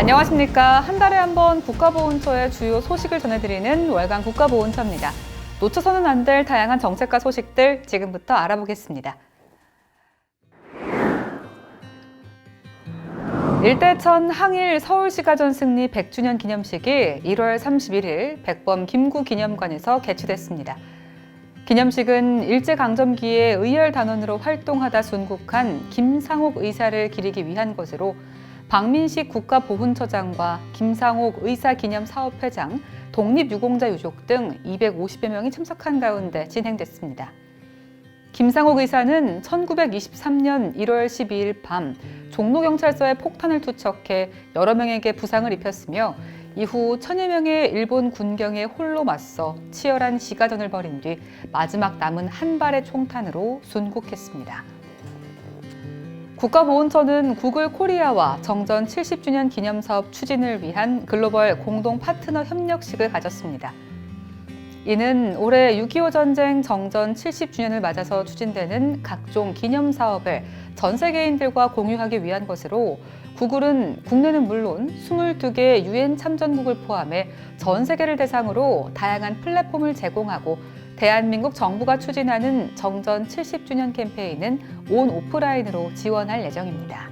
안녕하십니까. 한 달에 한 번 국가보훈처의 주요 소식을 전해드리는 월간 국가보훈처입니다. 놓쳐서는 안 될 다양한 정책과 소식들 지금부터 알아보겠습니다. 일대천 항일 서울시가전 승리 100주년 기념식이 1월 31일 백범 김구기념관에서 개최됐습니다. 기념식은 일제강점기에 의열단원으로 활동하다 순국한 김상옥 의사를 기리기 위한 것으로 박민식 국가보훈처장과 김상옥 의사기념사업회장, 독립유공자 유족 등 250여 명이 참석한 가운데 진행됐습니다. 김상옥 의사는 1923년 1월 12일 밤 종로경찰서에 폭탄을 투척해 여러 명에게 부상을 입혔으며 이후 천여 명의 일본 군경에 홀로 맞서 치열한 시가전을 벌인 뒤 마지막 남은 한 발의 총탄으로 순국했습니다. 국가보훈처는 구글 코리아와 정전 70주년 기념사업 추진을 위한 글로벌 공동 파트너 협력식을 가졌습니다. 이는 올해 6.25 전쟁 정전 70주년을 맞아서 추진되는 각종 기념사업을 전 세계인들과 공유하기 위한 것으로 구글은 국내는 물론 22개 UN 참전국을 포함해 전 세계를 대상으로 다양한 플랫폼을 제공하고 대한민국 정부가 추진하는 정전 70주년 캠페인은 온 오프라인으로 지원할 예정입니다.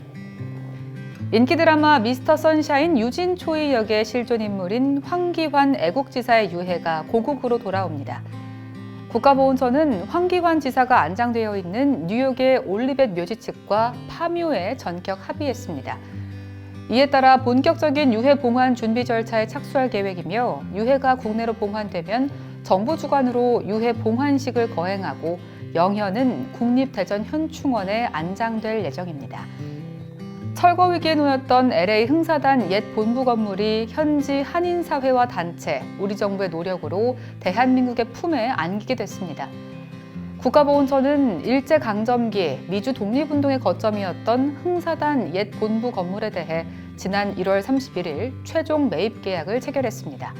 인기 드라마 미스터 선샤인 유진 초이 역의 실존 인물인 황기환 애국지사의 유해가 고국으로 돌아옵니다. 국가보훈처는 황기환 지사가 안장되어 있는 뉴욕의 올리벳 묘지 측과 파묘에 전격 합의했습니다. 이에 따라 본격적인 유해 봉환 준비 절차에 착수할 계획이며 유해가 국내로 봉환되면 정부 주관으로 유해 봉환식을 거행하고 영현은 국립대전현충원에 안장될 예정입니다. 철거 위기에 놓였던 LA 흥사단 옛 본부 건물이 현지 한인사회와 단체, 우리 정부의 노력으로 대한민국의 품에 안기게 됐습니다. 국가보훈처는 일제강점기 미주 독립운동의 거점이었던 흥사단 옛 본부 건물에 대해 지난 1월 31일 최종 매입 계약을 체결했습니다.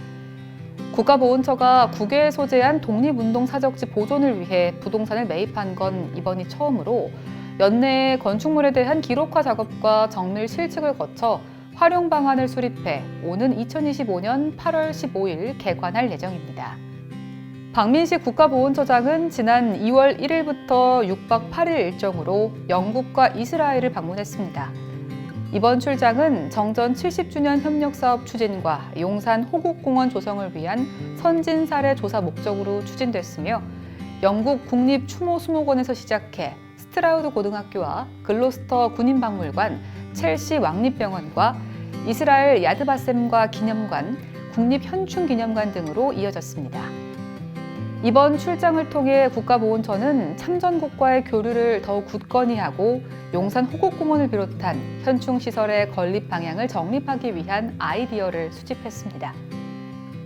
국가보훈처가 국외에 소재한 독립운동 사적지 보존을 위해 부동산을 매입한 건 이번이 처음으로 연내에 건축물에 대한 기록화 작업과 정밀 실측을 거쳐 활용 방안을 수립해 오는 2025년 8월 15일 개관할 예정입니다. 박민식 국가보훈처장은 지난 2월 1일부터 6박 8일 일정으로 영국과 이스라엘을 방문했습니다. 이번 출장은 정전 70주년 협력사업 추진과 용산 호국공원 조성을 위한 선진 사례 조사 목적으로 추진됐으며 영국 국립추모수목원에서 시작해 스트라우드 고등학교와 글로스터 군인박물관, 첼시 왕립병원과 이스라엘 야드바셈과 기념관, 국립현충기념관 등으로 이어졌습니다. 이번 출장을 통해 국가보훈처는 참전국과의 교류를 더욱 굳건히 하고 용산 호국공원을 비롯한 현충시설의 건립 방향을 정립하기 위한 아이디어를 수집했습니다.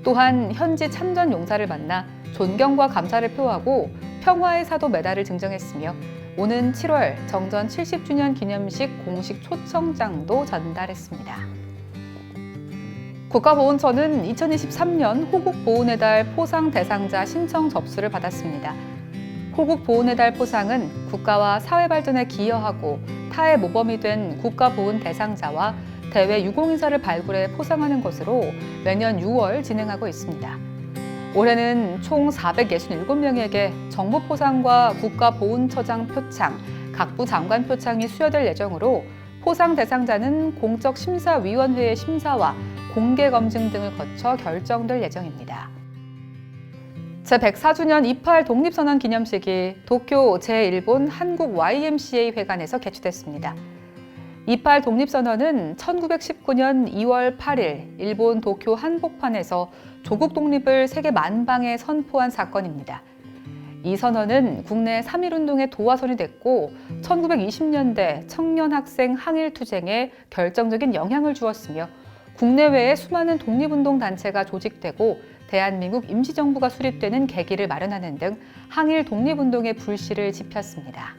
또한 현지 참전 용사를 만나 존경과 감사를 표하고 평화의 사도 메달을 증정했으며 오는 7월 정전 70주년 기념식 공식 초청장도 전달했습니다. 국가보훈처는 2023년 호국보훈의 달 포상 대상자 신청 접수를 받았습니다. 호국보훈의 달 포상은 국가와 사회 발전에 기여하고 타의 모범이 된 국가보훈 대상자와 대외 유공인사를 발굴해 포상하는 것으로 매년 6월 진행하고 있습니다. 올해는 총 467명에게 정부 포상과 국가보훈처장 표창, 각부 장관 표창이 수여될 예정으로 포상 대상자는 공적심사위원회의 심사와 공개 검증 등을 거쳐 결정될 예정입니다. 제104주년 28 독립선언 기념식이 도쿄 제1본 한국 YMCA 회관에서 개최됐습니다. 28 독립선언은 1919년 2월 8일 일본 도쿄 한복판에서 조국 독립을 세계 만방에 선포한 사건입니다. 이 선언은 국내 3.1운동의 도화선이 됐고 1920년대 청년 학생 항일 투쟁에 결정적인 영향을 주었으며 국내외에 수많은 독립운동 단체가 조직되고 대한민국 임시정부가 수립되는 계기를 마련하는 등 항일 독립운동의 불씨를 지폈습니다.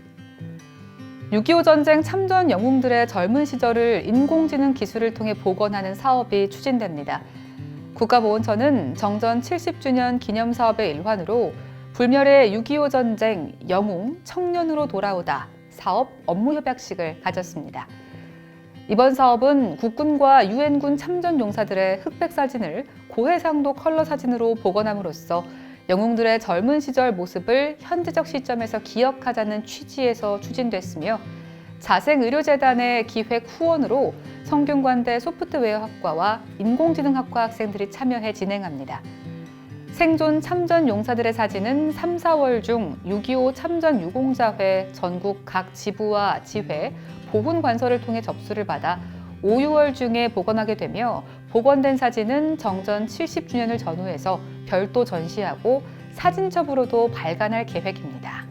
6.25 전쟁 참전 영웅들의 젊은 시절을 인공지능 기술을 통해 복원하는 사업이 추진됩니다. 국가보훈처는 정전 70주년 기념사업의 일환으로 불멸의 6.25 전쟁 영웅 청년으로 돌아오다 사업 업무 협약식을 가졌습니다. 이번 사업은 국군과 유엔군 참전 용사들의 흑백 사진을 고해상도 컬러 사진으로 복원함으로써 영웅들의 젊은 시절 모습을 현재적 시점에서 기억하자는 취지에서 추진됐으며 자생의료재단의 기획 후원으로 성균관대 소프트웨어학과와 인공지능학과 학생들이 참여해 진행합니다. 생존 참전 용사들의 사진은 3, 4월 중 6.25 참전 유공자회 전국 각 지부와 지회, 보훈관서를 통해 접수를 받아 5, 6월 중에 복원하게 되며 복원된 사진은 정전 70주년을 전후해서 별도 전시하고 사진첩으로도 발간할 계획입니다.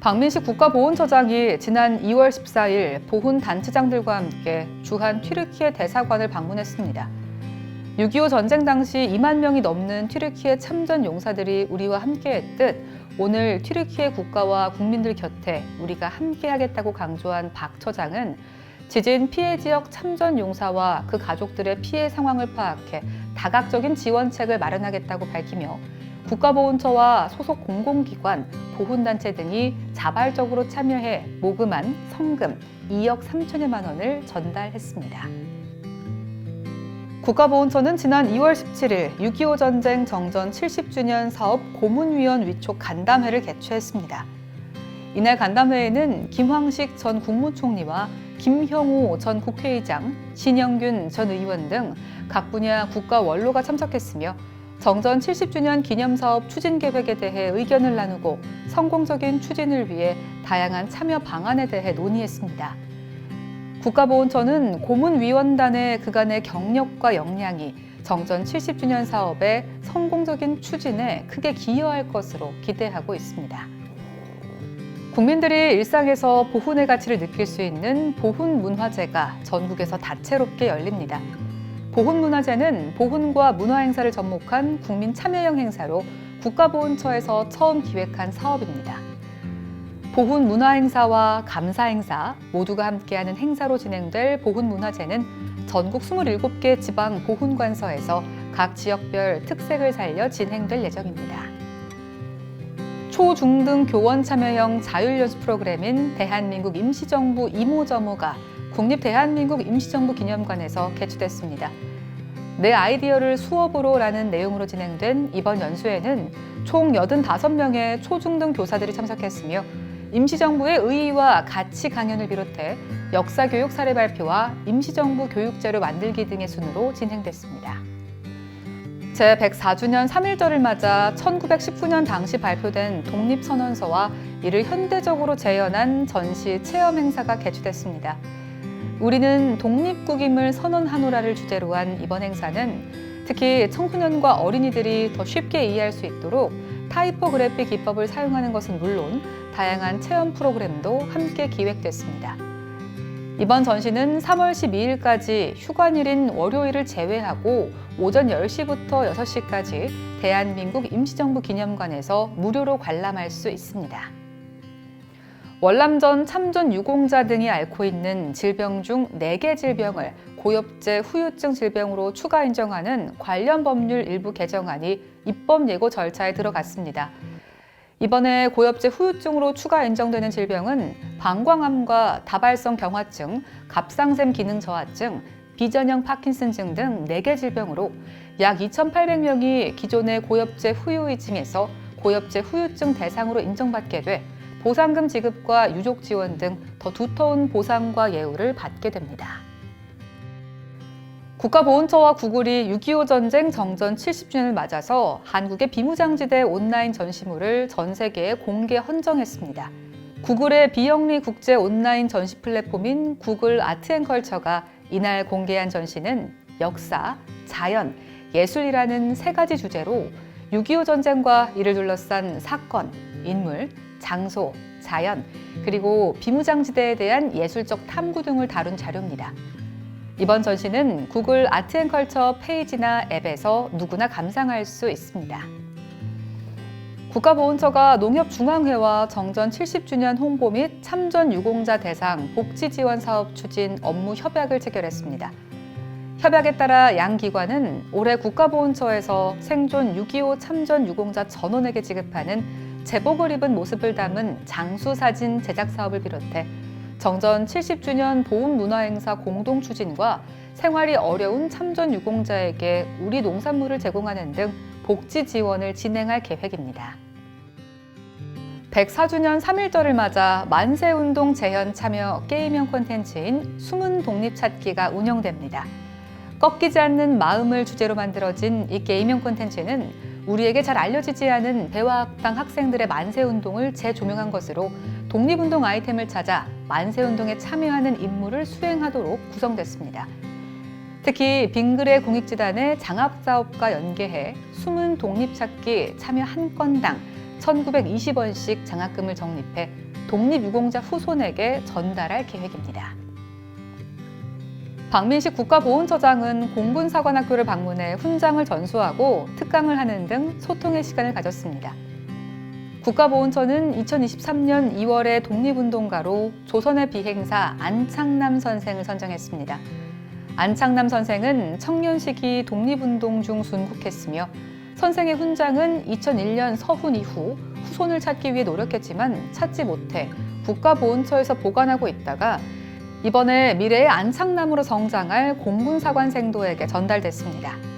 박민식 국가보훈처장이 지난 2월 14일 보훈단체장들과 함께 주한 튀르키예 대사관을 방문했습니다. 6.25 전쟁 당시 2만 명이 넘는 튀르키예 참전 용사들이 우리와 함께했듯 오늘 튀르키예 국가와 국민들 곁에 우리가 함께하겠다고 강조한 박 처장은 지진 피해 지역 참전 용사와 그 가족들의 피해 상황을 파악해 다각적인 지원책을 마련하겠다고 밝히며 국가보훈처와 소속 공공기관, 보훈단체 등이 자발적으로 참여해 모금한 성금 2억 3천여만 원을 전달했습니다. 국가보훈처는 지난 2월 17일 6.25 전쟁 정전 70주년 사업 고문위원 위촉 간담회를 개최했습니다. 이날 간담회에는 김황식 전 국무총리와 김형우 전 국회의장, 신영균 전 의원 등 각 분야 국가 원로가 참석했으며 정전 70주년 기념사업 추진 계획에 대해 의견을 나누고 성공적인 추진을 위해 다양한 참여 방안에 대해 논의했습니다. 국가보훈처는 고문위원단의 그간의 경력과 역량이 정전 70주년 사업의 성공적인 추진에 크게 기여할 것으로 기대하고 있습니다. 국민들이 일상에서 보훈의 가치를 느낄 수 있는 보훈문화제가 전국에서 다채롭게 열립니다. 보훈문화제는 보훈과 문화행사를 접목한 국민 참여형 행사로 국가보훈처에서 처음 기획한 사업입니다. 보훈 문화행사와 감사행사 모두가 함께하는 행사로 진행될 보훈문화제는 전국 27개 지방 보훈관서에서 각 지역별 특색을 살려 진행될 예정입니다. 초, 중 등 교원 참여형 자율연수 프로그램인 대한민국 임시정부 이모저모가 국립대한민국 임시정부 기념관에서 개최됐습니다. 내 아이디어를 수업으로 라는 내용으로 진행된 이번 연수에는 총 85명의 초, 중 등 교사들이 참석했으며 임시정부의 의의와 가치 강연을 비롯해 역사교육 사례 발표와 임시정부 교육자료 만들기 등의 순으로 진행됐습니다. 제104주년 3.1절을 맞아 1919년 당시 발표된 독립선언서와 이를 현대적으로 재현한 전시 체험 행사가 개최됐습니다. 우리는 독립국임을 선언하노라를 주제로 한 이번 행사는 특히 청소년과 어린이들이 더 쉽게 이해할 수 있도록 타이포그래피 기법을 사용하는 것은 물론 다양한 체험 프로그램도 함께 기획됐습니다. 이번 전시는 3월 12일까지 휴관일인 월요일을 제외하고 오전 10시부터 6시까지 대한민국 임시정부 기념관에서 무료로 관람할 수 있습니다. 월남전 참전 유공자 등이 앓고 있는 질병 중 4개 질병을 고엽제 후유증 질병으로 추가 인정하는 관련 법률 일부 개정안이 입법 예고 절차에 들어갔습니다. 이번에 고엽제 후유증으로 추가 인정되는 질병은 방광암과 다발성 경화증, 갑상샘 기능 저하증, 비전형 파킨슨증 등 4개 질병으로 약 2,800명이 기존의 고엽제 후유의증에서 고엽제 후유증 대상으로 인정받게 돼 보상금 지급과 유족 지원 등 더 두터운 보상과 예우를 받게 됩니다. 국가보훈처와 구글이 6.25 전쟁 정전 70주년을 맞아서 한국의 비무장지대 온라인 전시물을 전 세계에 공개 헌정했습니다. 구글의 비영리 국제 온라인 전시 플랫폼인 구글 아트앤컬처가 이날 공개한 전시는 역사, 자연, 예술이라는 3가지 주제로 6.25 전쟁과 이를 둘러싼 사건, 인물, 장소, 자연, 그리고 비무장지대에 대한 예술적 탐구 등을 다룬 자료입니다. 이번 전시는 구글 아트앤컬처 페이지나 앱에서 누구나 감상할 수 있습니다. 국가보훈처가 농협중앙회와 정전 70주년 홍보 및 참전 유공자 대상 복지 지원 사업 추진 업무 협약을 체결했습니다. 협약에 따라 양 기관은 올해 국가보훈처에서 생존 6.25 참전 유공자 전원에게 지급하는 제복을 입은 모습을 담은 장수 사진 제작 사업을 비롯해 정전 70주년 보훈문화행사 공동 추진과 생활이 어려운 참전 유공자에게 우리 농산물을 제공하는 등 복지 지원을 진행할 계획입니다. 104주년 3.1절을 맞아 만세운동 재현 참여 게임형 콘텐츠인 숨은 독립 찾기가 운영됩니다. 꺾이지 않는 마음을 주제로 만들어진 이 게임형 콘텐츠는 우리에게 잘 알려지지 않은 배화학당 학생들의 만세운동을 재조명한 것으로 독립운동 아이템을 찾아 만세운동에 참여하는 임무를 수행하도록 구성됐습니다. 특히 빙그레 공익재단의 장합사업과 연계해 숨은 독립찾기 참여 한 건당 1,920원씩 장학금을 적립해 독립유공자 후손에게 전달할 계획입니다. 박민식 국가보훈처장은 공군사관학교를 방문해 훈장을 전수하고 특강을 하는 등 소통의 시간을 가졌습니다. 국가보훈처는 2023년 2월에 독립운동가로 조선의 비행사 안창남 선생을 선정했습니다. 안창남 선생은 청년 시기 독립운동 중 순국했으며 선생의 훈장은 2001년 서훈 이후 후손을 찾기 위해 노력했지만 찾지 못해 국가보훈처에서 보관하고 있다가 이번에 미래의 안창남으로 성장할 공군사관생도에게 전달됐습니다.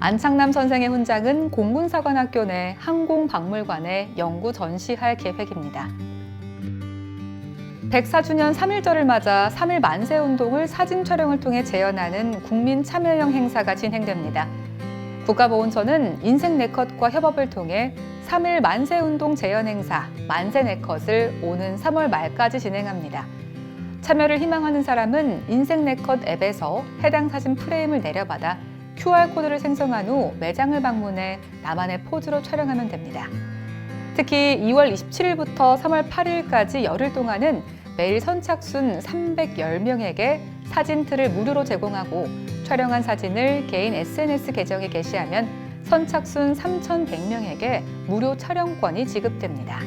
안창남 선생의 훈장은 공군사관학교 내 항공박물관에 영구 전시할 계획입니다. 104주년 3.1절을 맞아 3.1 만세운동을 사진 촬영을 통해 재현하는 국민 참여형 행사가 진행됩니다. 국가보훈처는 인생 네컷과 협업을 통해 3.1 만세운동 재현 행사 만세 네컷을 오는 3월 말까지 진행합니다. 참여를 희망하는 사람은 인생 네컷 앱에서 해당 사진 프레임을 내려받아 QR코드를 생성한 후 매장을 방문해 나만의 포즈로 촬영하면 됩니다. 특히 2월 27일부터 3월 8일까지 열흘 동안은 매일 선착순 310명에게 사진틀을 무료로 제공하고 촬영한 사진을 개인 SNS 계정에 게시하면 선착순 3,100명에게 무료 촬영권이 지급됩니다.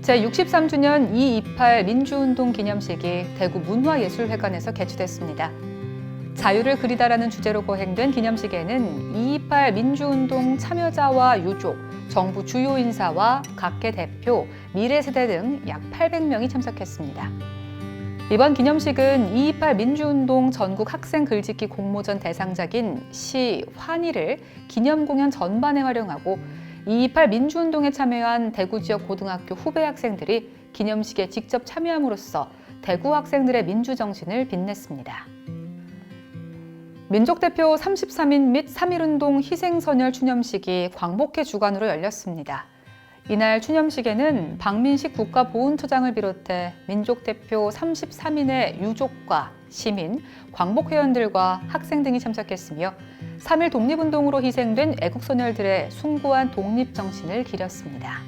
제63주년 2.28 민주운동 기념식이 대구 문화예술회관에서 개최됐습니다. 자유를 그리다라는 주제로 거행된 기념식에는 2.28 민주운동 참여자와 유족, 정부 주요 인사와 각계 대표, 미래세대 등 약 800명이 참석했습니다. 이번 기념식은 2.28 민주운동 전국 학생 글짓기 공모전 대상작인 시 환희를 기념공연 전반에 활용하고 2.28 민주운동에 참여한 대구 지역 고등학교 후배 학생들이 기념식에 직접 참여함으로써 대구 학생들의 민주정신을 빛냈습니다. 민족대표 33인 및 3.1운동 희생선열 추념식이 광복회 주관으로 열렸습니다. 이날 추념식에는 박민식 국가보훈처장을 비롯해 민족대표 33인의 유족과 시민, 광복회원들과 학생 등이 참석했으며 3.1 독립운동으로 희생된 애국소녀들의 숭고한 독립정신을 기렸습니다.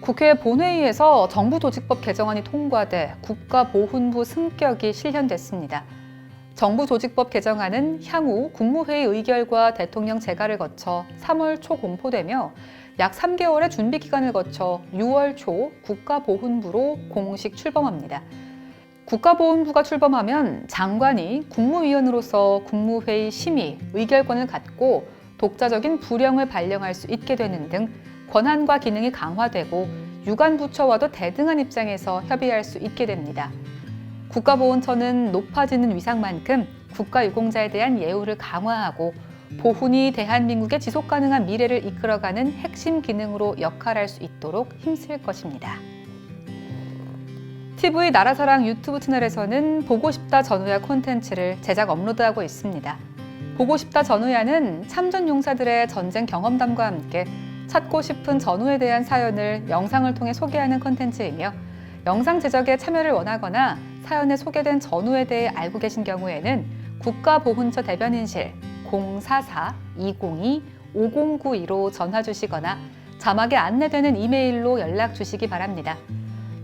국회 본회의에서 정부조직법 개정안이 통과돼 국가보훈부 승격이 실현됐습니다. 정부조직법 개정안은 향후 국무회의 의결과 대통령 재가를 거쳐 3월 초 공포되며 약 3개월의 준비 기간을 거쳐 6월 초 국가보훈부로 공식 출범합니다. 국가보훈부가 출범하면 장관이 국무위원으로서 국무회의 심의, 의결권을 갖고 독자적인 부령을 발령할 수 있게 되는 등 권한과 기능이 강화되고 유관 부처와도 대등한 입장에서 협의할 수 있게 됩니다. 국가보훈처는 높아지는 위상만큼 국가유공자에 대한 예우를 강화하고 보훈이 대한민국의 지속가능한 미래를 이끌어가는 핵심 기능으로 역할할 수 있도록 힘쓸 것입니다. TV 나라사랑 유튜브 채널에서는 보고 싶다 전우야 콘텐츠를 제작 업로드하고 있습니다. 보고 싶다 전우야는 참전 용사들의 전쟁 경험담과 함께 찾고 싶은 전우에 대한 사연을 영상을 통해 소개하는 콘텐츠이며 영상 제작에 참여를 원하거나 사연에 소개된 전우에 대해 알고 계신 경우에는 국가보훈처 대변인실 044-202-5092로 전화 주시거나 자막에 안내되는 이메일로 연락 주시기 바랍니다.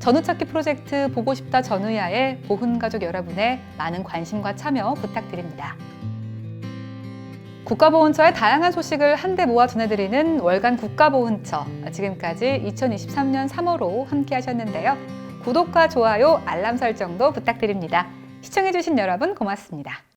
전우찾기 프로젝트 보고 싶다 전우야에 보훈가족 여러분의 많은 관심과 참여 부탁드립니다. 국가보훈처의 다양한 소식을 한데 모아 전해드리는 월간 국가보훈처. 지금까지 2023년 3월호 함께 하셨는데요. 구독과 좋아요, 알람 설정도 부탁드립니다. 시청해주신 여러분 고맙습니다.